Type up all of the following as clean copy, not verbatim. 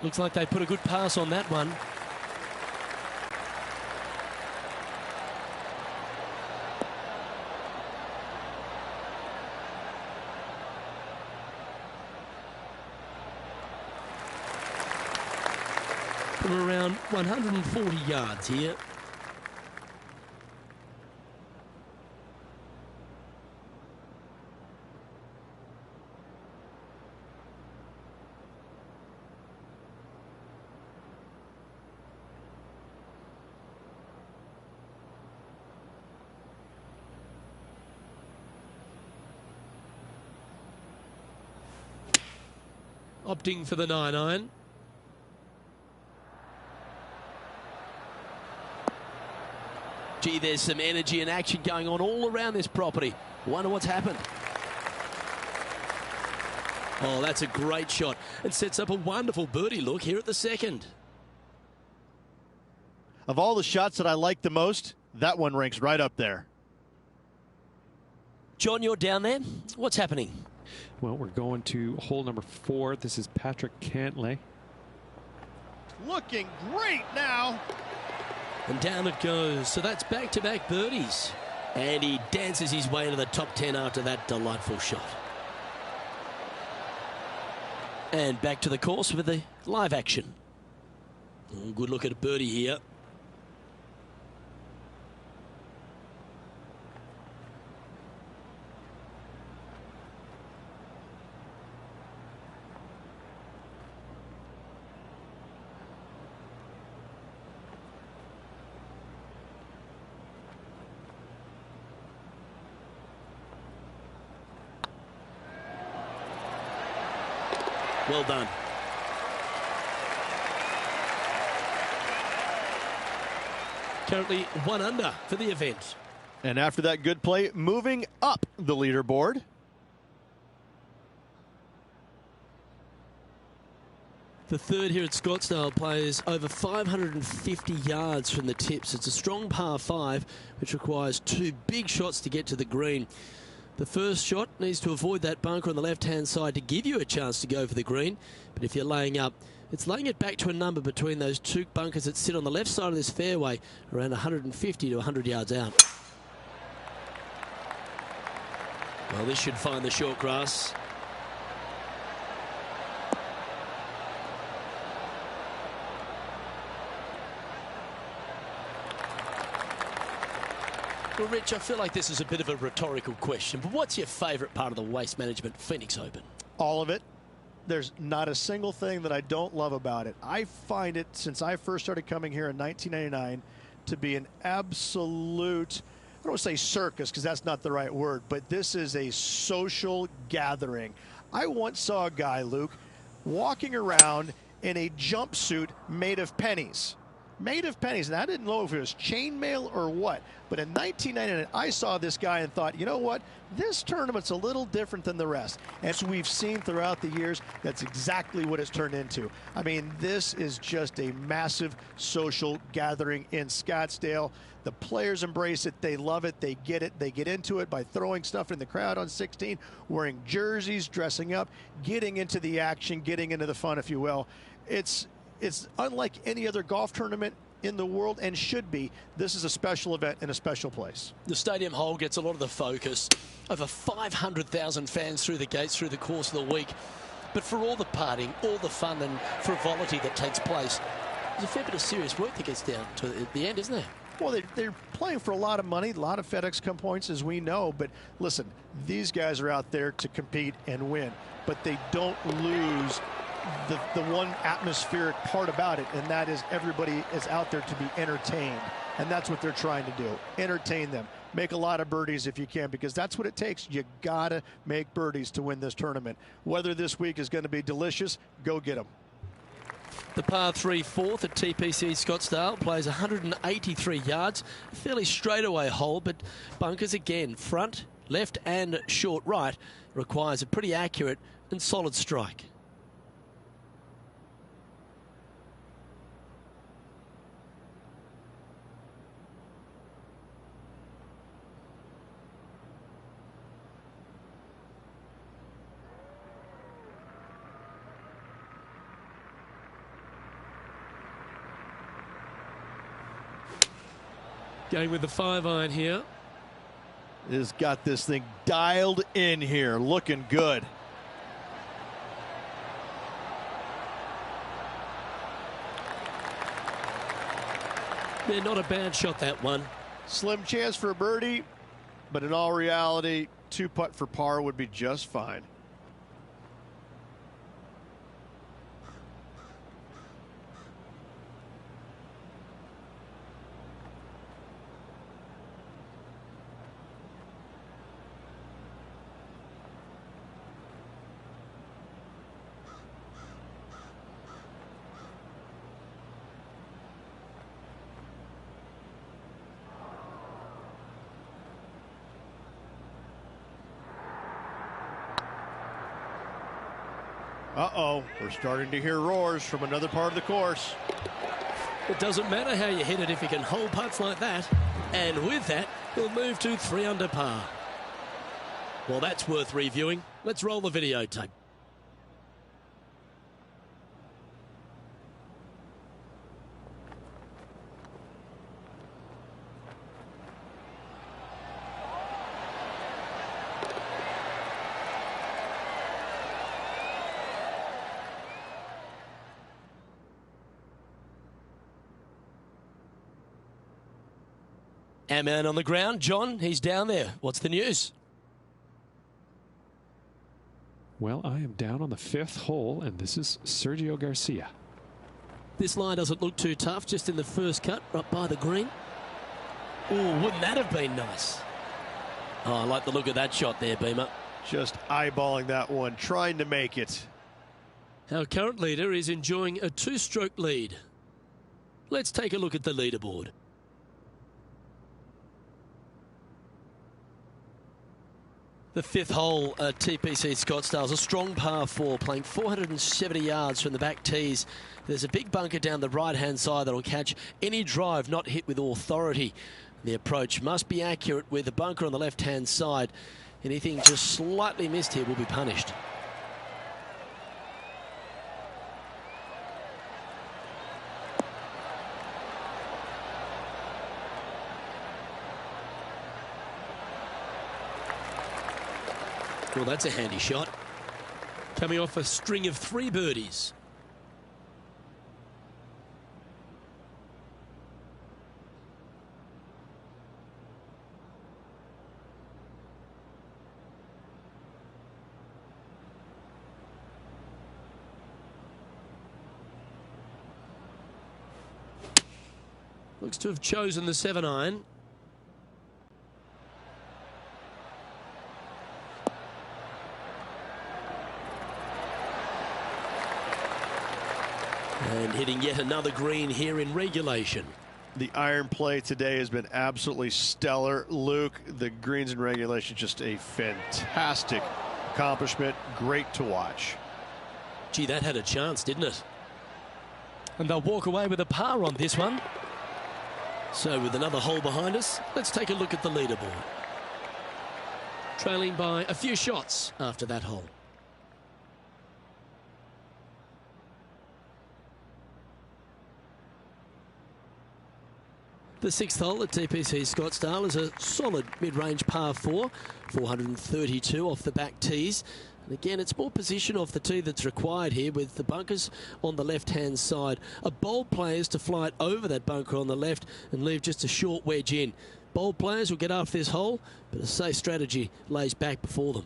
Looks like they put a good pass on that one. From around 140 yards here. Opting for the 9-iron. Gee, there's some energy and action going on all around this property. Wonder what's happened. Oh, that's a great shot. It sets up a wonderful birdie look here at the second. Of all the shots that I like the most, that one ranks right up there. John, you're down there. What's happening? Well, we're going to hole number 4. This is Patrick Cantlay. Looking great now. And down it goes. So that's back-to-back birdies. And he dances his way into the top 10 after that delightful shot. And back to the course with the live action. Oh, good look at a birdie here. Well done. Currently 1 under for the event. And after that good play, moving up the leaderboard. The third here at Scottsdale plays over 550 yards from the tips. It's a strong par 5, which requires 2 big shots to get to the green. The first shot needs to avoid that bunker on the left-hand side to give you a chance to go for the green. But if you're laying up, it's laying it back to a number between those 2 bunkers that sit on the left side of this fairway, around 150 to 100 yards out. Well, this should find the short grass. Well, Rich, I feel like this is a bit of a rhetorical question, but what's your favourite part of the Waste Management Phoenix Open? All of it. There's not a single thing that I don't love about it. I find it, since I first started coming here in 1999, to be an absolute, I don't want to say circus because that's not the right word, but this is a social gathering. I once saw a guy, Luke, walking around in a jumpsuit made of pennies. Made of pennies, and I didn't know if it was chainmail or what, but in 1999 I saw this guy and thought, you know what, this tournament's a little different than the rest. And as we've seen throughout the years, that's exactly what it's turned into. I mean, this is just a massive social gathering in Scottsdale. The players embrace it, they love it, they get into it by throwing stuff in the crowd on 16, wearing jerseys, dressing up, getting into the action, getting into the fun, if you will. It's unlike any other golf tournament in the world, and should be. This is a special event in a special place. The stadium hole gets a lot of the focus. Over 500,000 fans through the gates through the course of the week. But for all the partying, all the fun and frivolity that takes place, there's a fair bit of serious work that gets down to the end, isn't there? Well, they're playing for a lot of money, a lot of FedEx Cup points, as we know. But listen, these guys are out there to compete and win. But they don't lose the one atmospheric part about it, and that is everybody is out there to be entertained. And that's what they're trying to do. Entertain them. Make a lot of birdies if you can, because that's what it takes. You got to make birdies to win this tournament. Whether this week is going to be delicious, go get them. The par 3 fourth at TPC Scottsdale plays 183 yards. A fairly straightaway hole, but bunkers again, front, left and short right, requires a pretty accurate and solid strike. Going with the 5-iron here. Has got this thing dialed in here, looking good. Yeah, not a bad shot, that one. Slim chance for a birdie, but in all reality, 2-putt for par would be just fine. Uh-oh, we're starting to hear roars from another part of the course. It doesn't matter how you hit it if you can hold putts like that. And with that, we'll move to 3 under par. Well, that's worth reviewing. Let's roll the videotape. Our man on the ground, John, he's down there. What's the news? Well, I am down on the 5th hole, and this is Sergio Garcia. This line doesn't look too tough, just in the first cut, right by the green. Oh, wouldn't that have been nice? Oh, I like the look of that shot there, Beamer. Just eyeballing that one, trying to make it. Our current leader is enjoying a 2-stroke lead. Let's take a look at the leaderboard. The 5th hole at TPC Scottsdale is a strong par 4, playing 470 yards from the back tees. There's a big bunker down the right-hand side that will catch any drive not hit with authority. The approach must be accurate with the bunker on the left-hand side. Anything just slightly missed here will be punished. Well, that's a handy shot. Coming off a string of 3 birdies. Looks to have chosen the 7-iron. And hitting yet another green here in regulation. The iron play today has been absolutely stellar. Luke, the greens in regulation, just a fantastic accomplishment. Great to watch. Gee, that had a chance, didn't it? And they'll walk away with a par on this one. So with another hole behind us, let's take a look at the leaderboard. Trailing by a few shots after that hole. The 6th hole at TPC Scottsdale is a solid mid-range par 4, 432 off the back tees. And again, it's more position off the tee that's required here, with the bunkers on the left-hand side. A bold player is to fly it over that bunker on the left and leave just a short wedge in. Bold players will get after this hole, but a safe strategy lays back before them.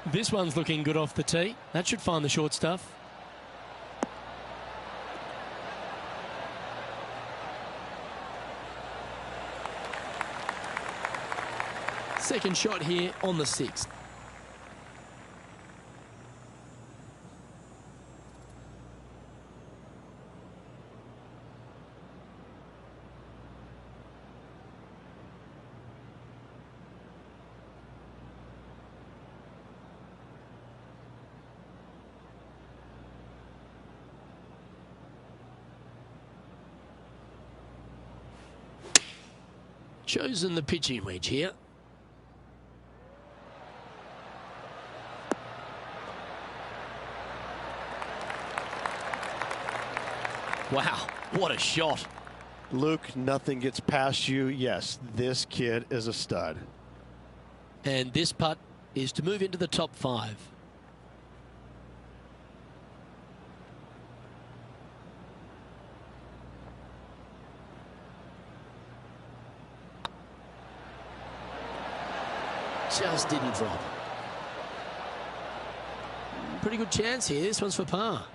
This one's looking good off the tee. That should find the short stuff. Second shot here on the 6th. chosen the pitching wedge here. Wow, what a shot. Luke, nothing gets past you. Yes, this kid is a stud. And this putt is to move into the top 5. Just didn't drop. Pretty good chance here. This one's for par.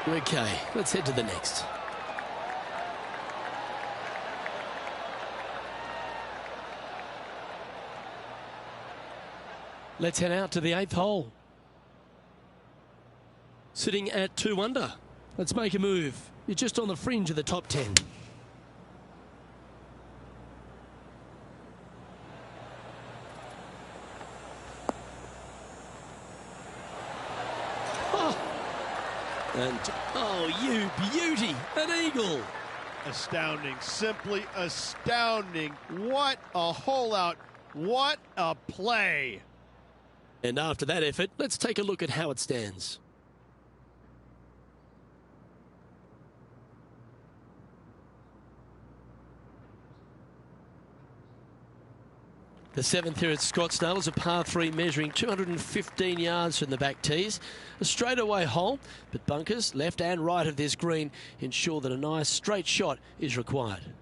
Okay, let's head to the next. Let's head out to the 8th hole. Sitting at 2 under. Let's make a move. You're just on the fringe of the top 10. And, oh, you beauty, an eagle. Astounding, simply astounding. What a hole out. What a play. And after that effort, let's take a look at how it stands. The 7th here at Scottsdale is a par 3 measuring 215 yards from the back tees. A straightaway hole, but bunkers left and right of this green ensure that a nice straight shot is required.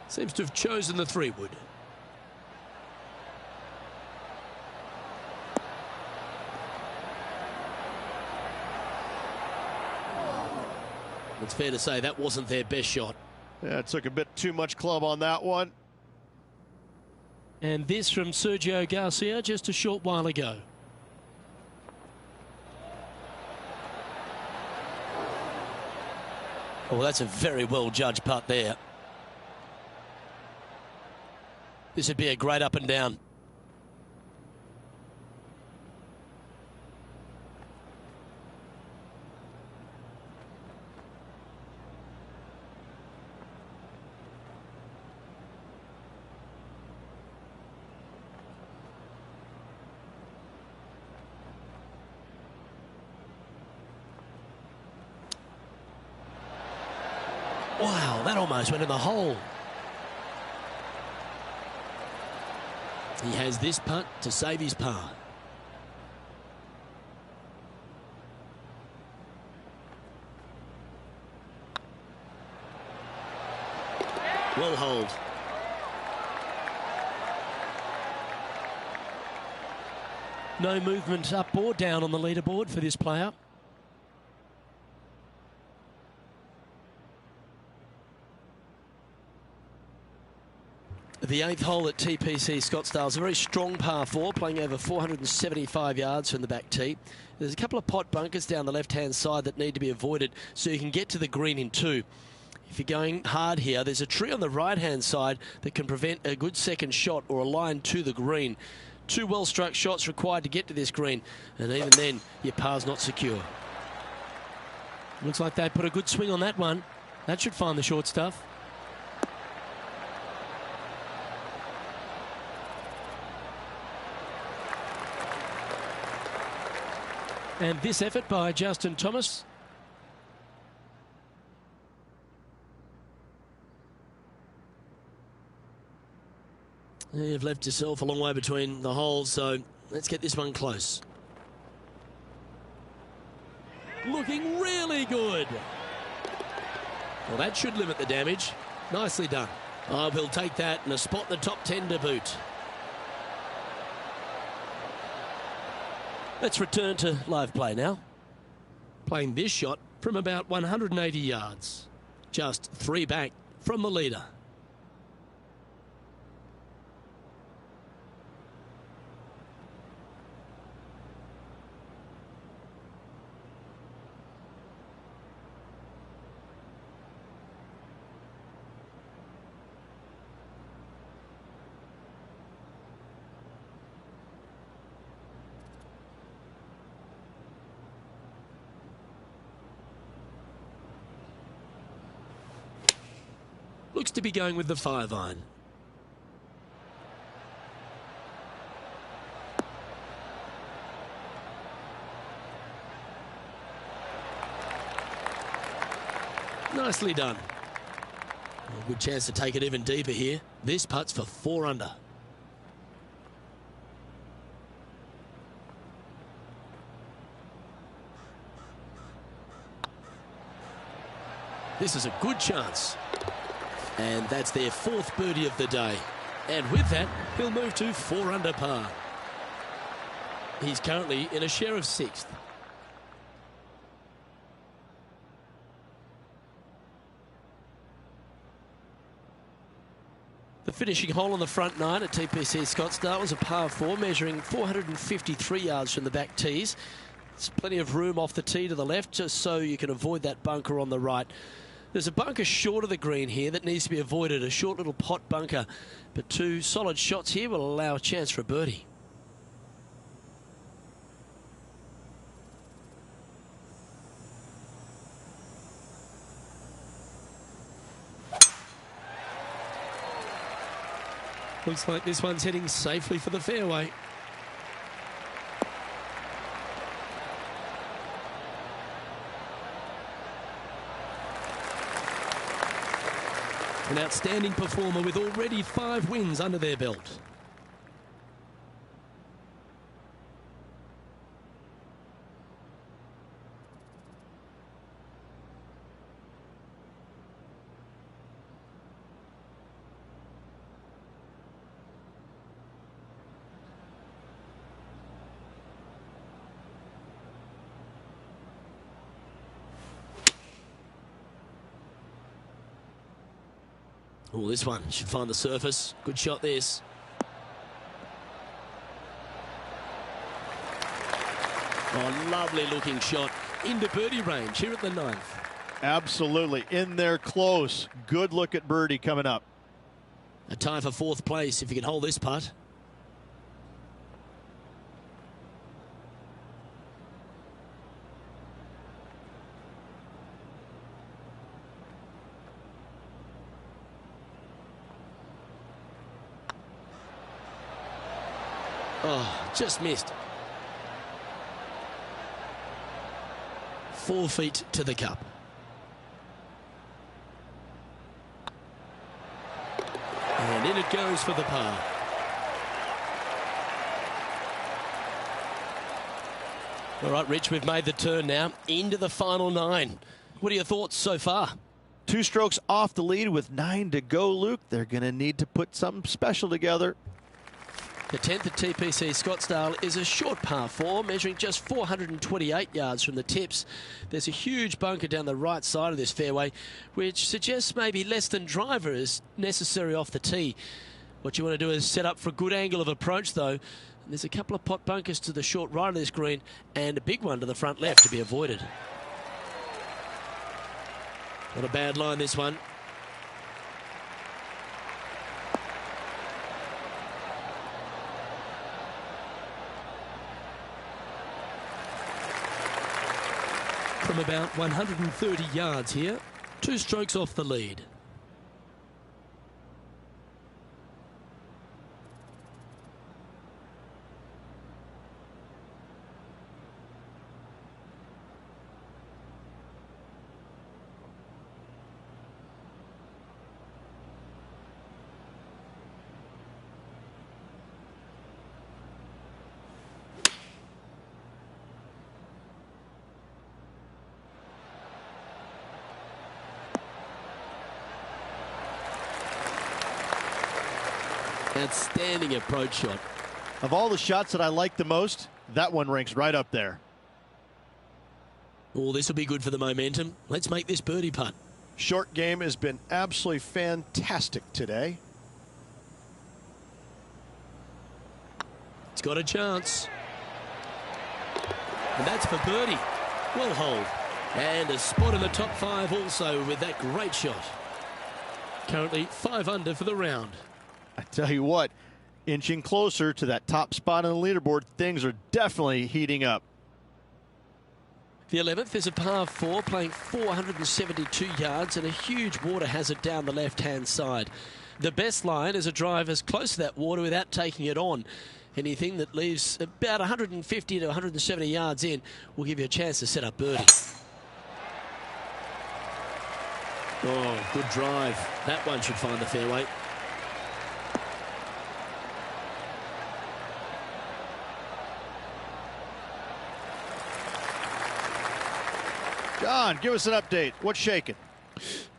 Seems to have chosen the 3-wood. It's fair to say that wasn't their best shot. Yeah, it took a bit too much club on that one. And this from Sergio Garcia just a short while ago. Oh, that's a very well judged putt there. This would be a great up and down. Wow, that almost went in the hole. He has this putt to save his par. Well holed. No movement up or down on the leaderboard for this player. The 8th hole at TPC Scottsdale is a very strong par 4, playing over 475 yards from the back tee. There's a couple of pot bunkers down the left-hand side that need to be avoided so you can get to the green in 2. If you're going hard here, there's a tree on the right-hand side that can prevent a good second shot or a line to the green. 2 well-struck shots required to get to this green, and even then, your par's not secure. Looks like they put a good swing on that one. That should find the short stuff. And this effort by Justin Thomas. You've left yourself a long way between the holes, so let's get this one close. Looking really good. Well, that should limit the damage. Nicely done. Oh, we'll take that and a spot in the top 10 to boot. Let's return to live play now. Playing this shot from about 180 yards. Just 3 back from the leader. Looks to be going with the 5-iron. Nicely done. A good chance to take it even deeper here. This putt's for 4 under. This is a good chance. And that's their 4th birdie of the day. And with that, he'll move to 4 under par. He's currently in a share of 6th. The finishing hole on the front 9 at TPC Scottsdale was a par 4, measuring 453 yards from the back tees. There's plenty of room off the tee to the left, just so you can avoid that bunker on the right. There's a bunker short of the green here that needs to be avoided, a short little pot bunker. But 2 solid shots here will allow a chance for a birdie. Looks like this one's heading safely for the fairway. An outstanding performer with already 5 wins under their belt. Oh, this one should find the surface. Good shot, this. Oh, lovely looking shot into birdie range here at the 9th. Absolutely. In there close. Good look at birdie coming up. A tie for 4th place if you can hold this putt. Oh, just missed. 4 feet to the cup. And in it goes for the par. All right, Rich, we've made the turn now into the final 9. What are your thoughts so far? 2 strokes off the lead with 9 to go, Luke. They're going to need to put something special together. The 10th at TPC Scottsdale is a short par 4, measuring just 428 yards from the tips. There's a huge bunker down the right side of this fairway, which suggests maybe less than driver is necessary off the tee. What you want to do is set up for a good angle of approach, though. And there's a couple of pot bunkers to the short right of this green and a big one to the front left to be avoided. Not a bad line, this one. From about 130 yards here, 2 strokes off the lead. Outstanding approach shot. Of all the shots that I like the most, that one ranks right up there. Oh, this will be good for the momentum. Let's make this birdie putt. Short game has been absolutely fantastic today. It's got a chance. And that's for birdie. Well hold. And a spot in the top 5 also with that great shot. Currently 5 under for the round. I tell you what, inching closer to that top spot on the leaderboard, things are definitely heating up. The 11th is a par 4, playing 472 yards and a huge water hazard down the left-hand side. The best line is a drive as close to that water without taking it on. Anything that leaves about 150 to 170 yards in will give you a chance to set up birdie. Oh, good drive. That one should find the fairway. John, give us an update. What's shaking?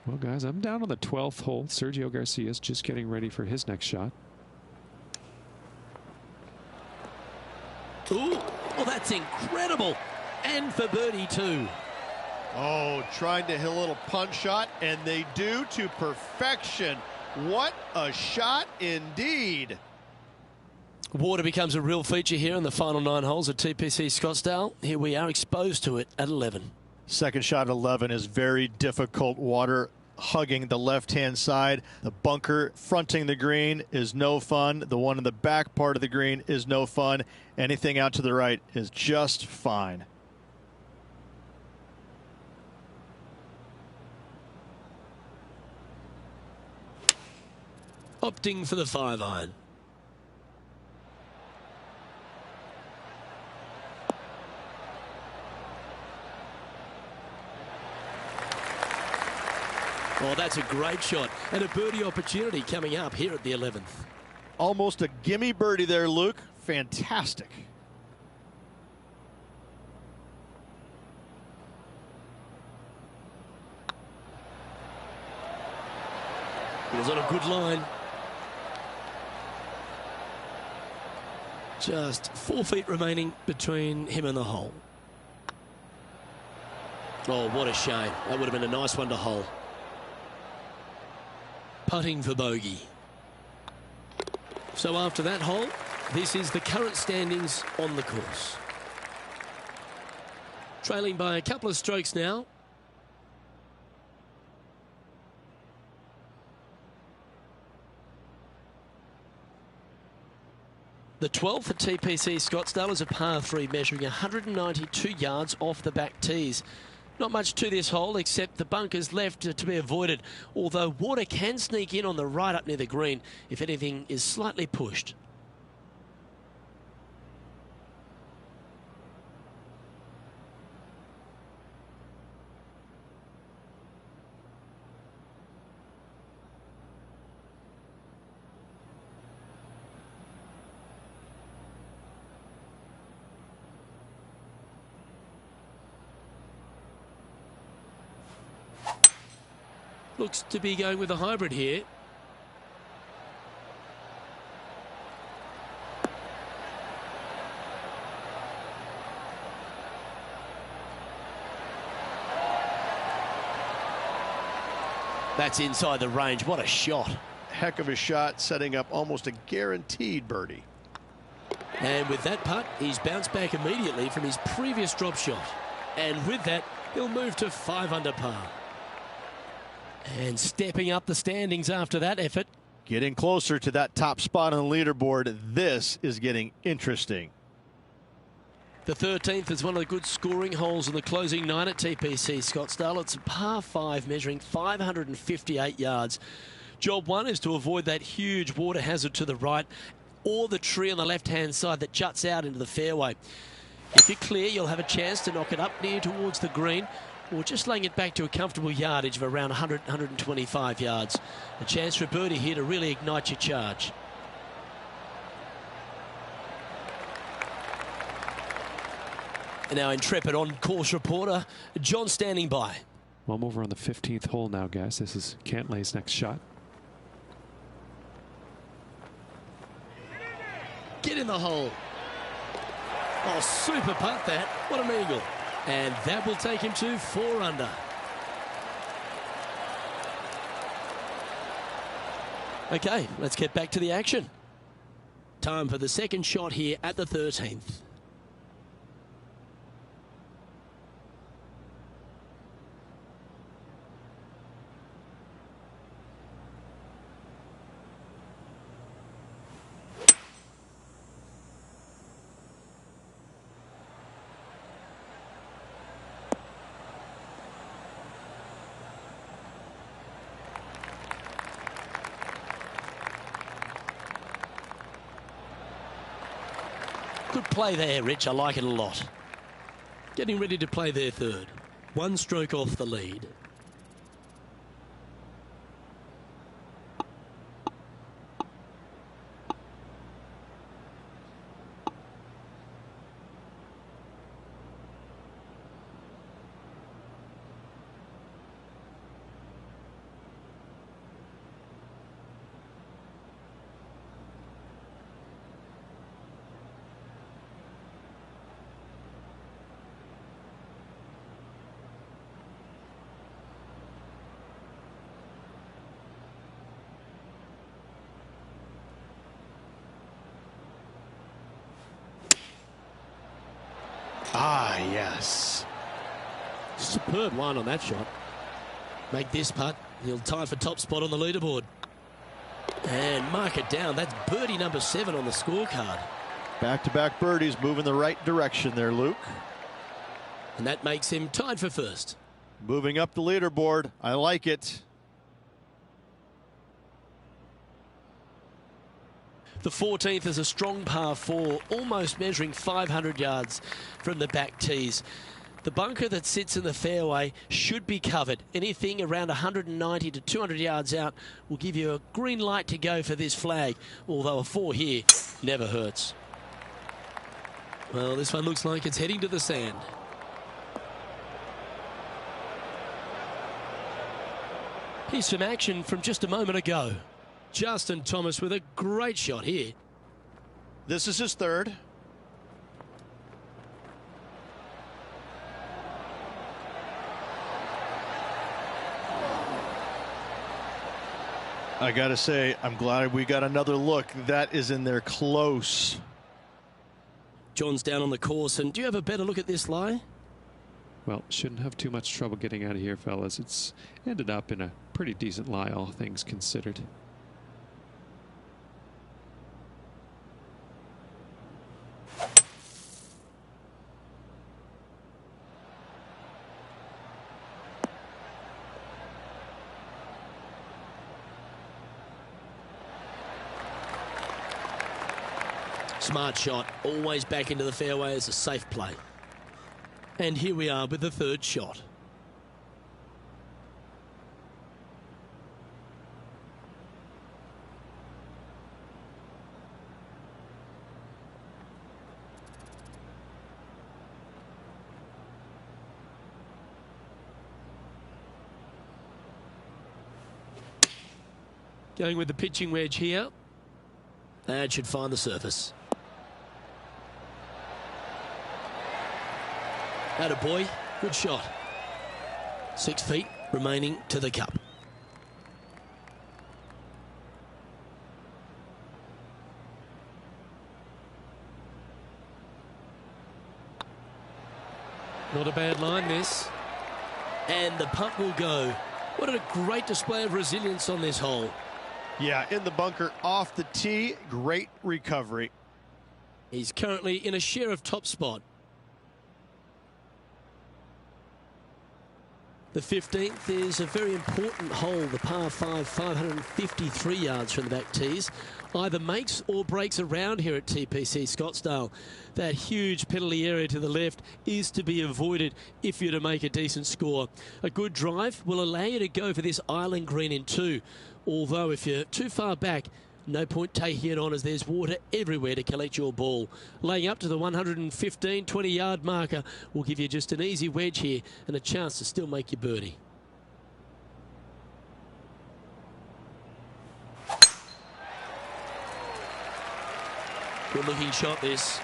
Well, guys, I'm down on the 12th hole. Sergio Garcia's just getting ready for his next shot. Ooh, well, that's incredible. And for birdie, too. Oh, trying to hit a little punch shot, and they do to perfection. What a shot indeed. Water becomes a real feature here in the final 9 holes at TPC Scottsdale. Here we are exposed to it at 11. Second shot at 11 is very difficult. Water hugging the left-hand side. The bunker fronting the green is no fun. The one in the back part of the green is no fun. Anything out to the right is just fine. Opting for the 5-iron. Oh, that's a great shot and a birdie opportunity coming up here at the 11th. Almost a gimme birdie there, Luke. Fantastic. It was on a good line. Just 4 feet remaining between him and the hole. Oh, what a shame. That would have been a nice one to hole. Putting for bogey. So after that hole, this is the current standings on the course. Trailing by a couple of strokes now. The 12th at TPC Scottsdale is a par 3 measuring 192 yards off the back tees. Not much to this hole except the bunkers left to be avoided, although water can sneak in on the right up near the green if anything is slightly pushed. Looks to be going with a hybrid here. That's inside the range. What a shot. Heck of a shot, setting up almost a guaranteed birdie. And with that putt, he's bounced back immediately from his previous drop shot. And with that, he'll move to 5 under par. And stepping up the standings after that effort. Getting closer to that top spot on the leaderboard. This is getting interesting. The 13th is one of the good scoring holes in the closing 9 at TPC Scottsdale. It's a par 5 measuring 558 yards. Job 1 is to avoid that huge water hazard to the right or the tree on the left-hand side that juts out into the fairway. If you're clear, you'll have a chance to knock it up near towards the green, or just laying it back to a comfortable yardage of around 100, 125 yards. A chance for a birdie here to really ignite your charge. And now intrepid on-course reporter, John standing by. Well, I'm over on the 15th hole now, guys. This is Cantlay's next shot. Get in the hole. Oh, super putt that. What an eagle. And that will take him to 4 under. Okay, let's get back to the action. Time for the second shot here at the 13th. Good play there, Rich. I like it a lot. Getting ready to play their third. One stroke off the lead. Ah, yes. Superb line on that shot. Make this putt. He'll tie for top spot on the leaderboard. And mark it down. That's birdie number 7 on the scorecard. Back-to-back birdies, moving the right direction there, Luke. And that makes him tied for first. Moving up the leaderboard. I like it. The 14th is a strong par 4, almost measuring 500 yards from the back tees. The bunker that sits in the fairway should be covered. Anything around 190 to 200 yards out will give you a green light to go for this flag, although a 4 here never hurts. Well, this one looks like it's heading to the sand. Here's some action from just a moment ago. Justin Thomas with a great shot here. This is his third. I gotta say, I'm glad we got another look. That is in there close. John's down on the course, and do you have a better look at this lie? Well, shouldn't have too much trouble getting out of here, fellas. It's ended up in a pretty decent lie, all things considered. Smart shot, always back into the fairway as a safe play. And here we are with the third shot. Going with the pitching wedge here. That should find the surface. Attaboy, good shot. 6 feet remaining to the cup. Not a bad line, this. And the punt will go. What a great display of resilience on this hole. Yeah, in the bunker, off the tee, great recovery. He's currently in a share of top spot. The 15th is a very important hole, the par 5, 553 yards from the back tees. Either makes or breaks around here at TPC Scottsdale. That huge penalty area to the left is to be avoided if you're to make a decent score. A good drive will allow you to go for this island green in 2. Although if you're too far back, no point taking it on as there's water everywhere to collect your ball. Laying up to the 115, 20-yard marker will give you just an easy wedge here and a chance to still make your birdie. Good looking shot this.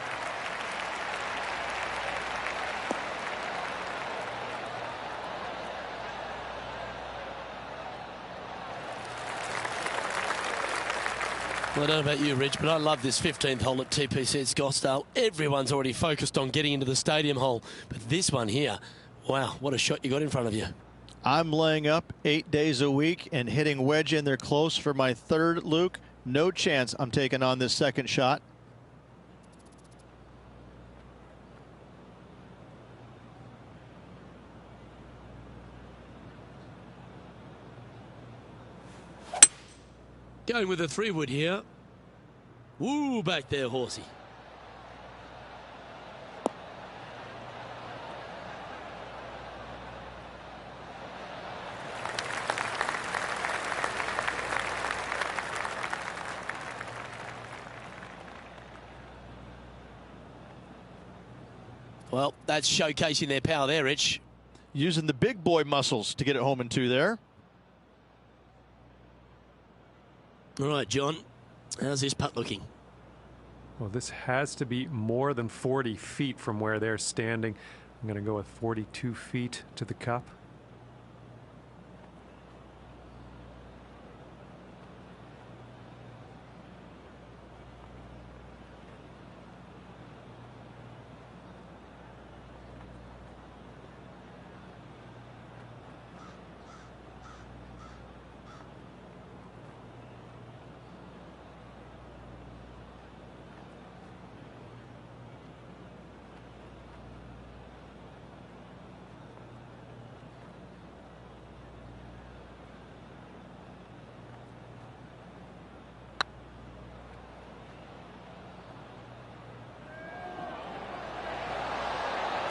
Well, I don't know about you, Rich, but I love this 15th hole at TPC at Scottsdale. Everyone's already focused on getting into the stadium hole. But this one here, wow, what a shot you got in front of you. I'm laying up 8 days a week and hitting wedge in there close for my third, Luke. No chance I'm taking on this second shot. Going with a 3-wood here. Woo, back there, horsey. Well, that's showcasing their power there, Rich. Using the big boy muscles to get it home in 2 there. All right, John, how's this putt looking? Well, this has to be more than 40 feet from where they're standing. I'm going to go with 42 feet to the cup.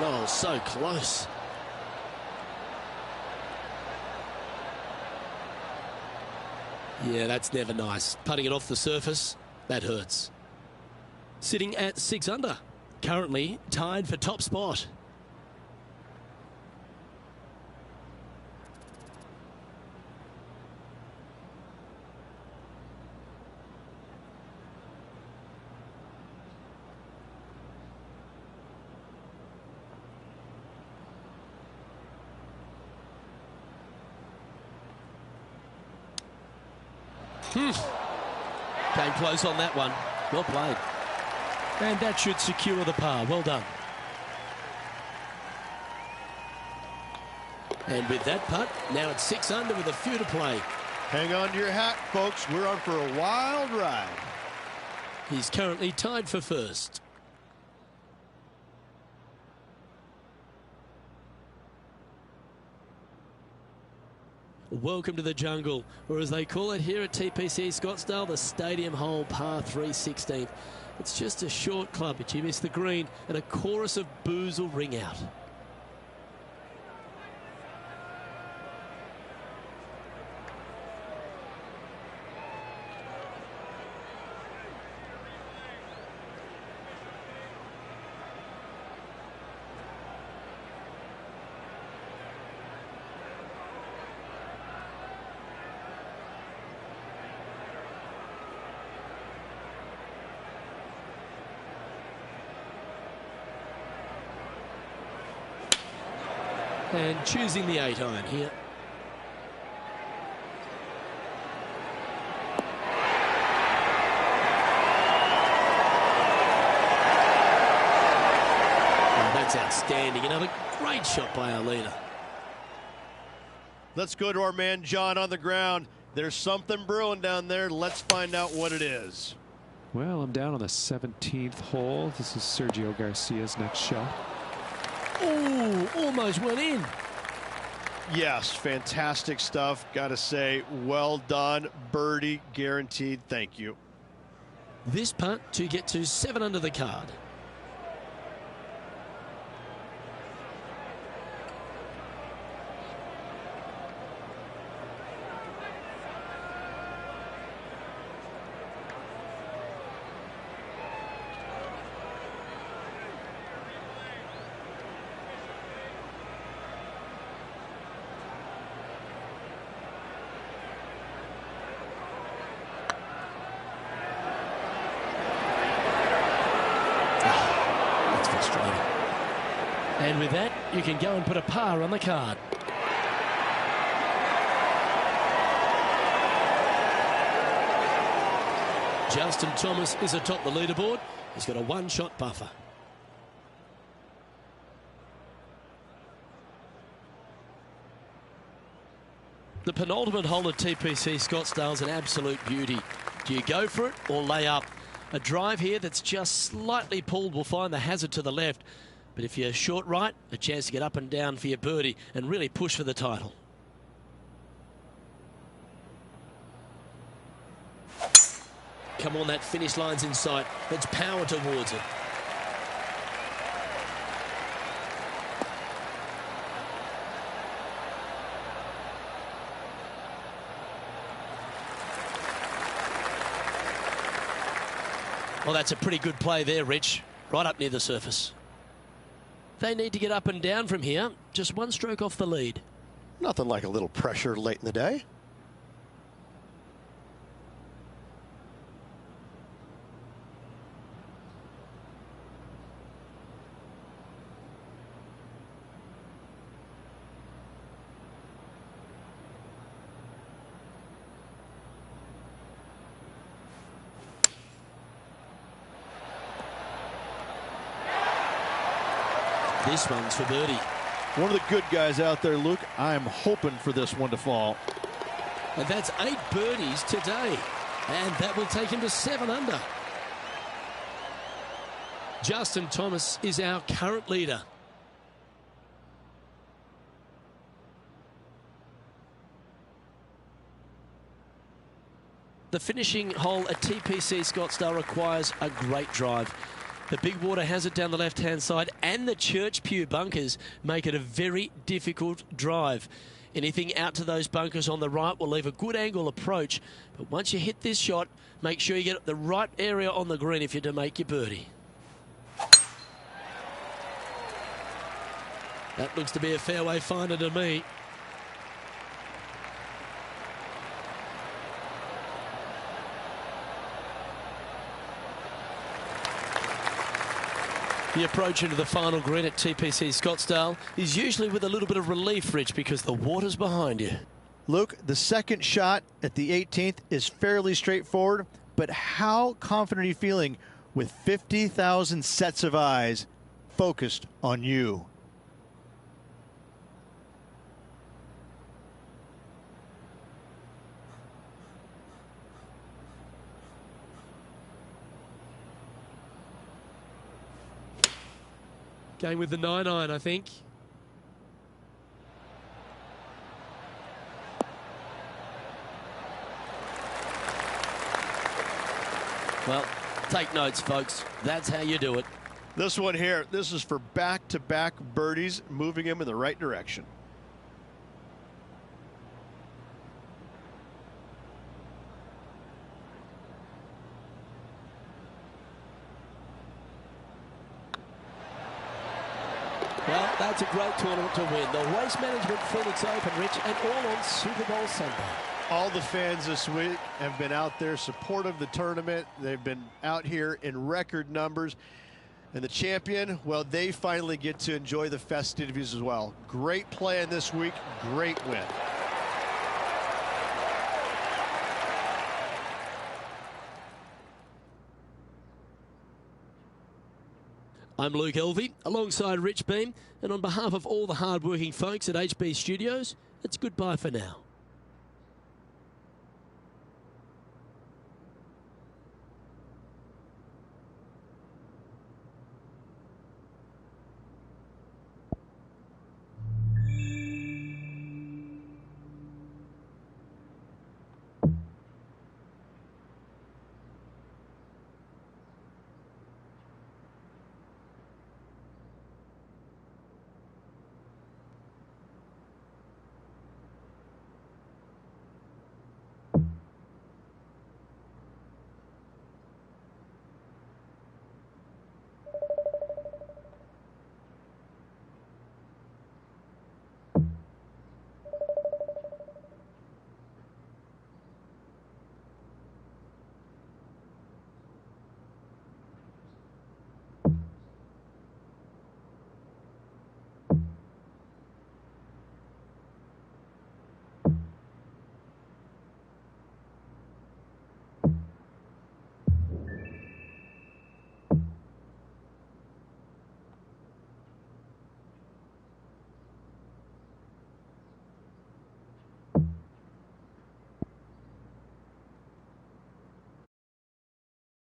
Oh, so close. Yeah, that's never nice. Putting it off the surface, that hurts. Sitting at 6 under, currently tied for top spot. Came close on that one. Well played. And that should secure the par. Well done. And with that putt, now it's 6 under with a few to play. Hang on to your hat, folks. We're on for a wild ride. He's currently tied for first. Welcome to the jungle, or as they call it here at TPC Scottsdale, the Stadium Hole Par 3 16th. It's just a short club, but you miss the green, and a chorus of boos will ring out. And choosing the 8-iron here. Oh, that's outstanding. Another great shot by our leader. Let's go to our man John on the ground. There's something brewing down there. Let's find out what it is. Well, I'm down on the 17th hole. This is Sergio Garcia's next shot. Oh, almost went in. Yes, fantastic stuff. Got to say, well done. Birdie guaranteed. Thank you. This putt to get to 7 under the card. And with that, you can go and put a par on the card. Justin Thomas is atop the leaderboard. He's got a 1-shot buffer. The penultimate hole at TPC Scottsdale's an absolute beauty. Do you go for it or lay up? A drive here that's just slightly pulled will find the hazard to the left. But if you're short right, a chance to get up and down for your birdie and really push for the title. Come on, that finish line's in sight. Let's power towards it. Well, that's a pretty good play there, Rich. Right up near the surface. They need to get up and down from here. Just one stroke off the lead. Nothing like a little pressure late in the day. This one's for birdie. One of the good guys out there, Luke. I'm hoping for this one to fall. And that's 8 birdies today. And that will take him to 7 under. Justin Thomas is our current leader. The finishing hole at TPC Scottsdale requires a great drive. The big water hazard down the left-hand side and the Church Pew bunkers make it a very difficult drive. Anything out to those bunkers on the right will leave a good angle approach. But once you hit this shot, make sure you get the right area on the green if you're to make your birdie. That looks to be a fairway finder to me. The approach into the final green at TPC Scottsdale is usually with a little bit of relief, Rich, because the water's behind you. Luke, the second shot at the 18th is fairly straightforward, but how confident are you feeling with 50,000 sets of eyes focused on you? Going with the 9-iron, I think. Well, take notes, folks. That's how you do it. This one here, this is for back-to-back birdies, moving him in the right direction. Well, that's a great tournament to win. The Race Management Phoenix Open, Rich, and all on Super Bowl Sunday. All the fans this week have been out there supportive of the tournament. They've been out here in record numbers. And the champion, well, they finally get to enjoy the festivities as well. Great play in this week, great win. I'm Luke Elvey, alongside Rich Beam, and on behalf of all the hard-working folks at HB Studios, it's goodbye for now.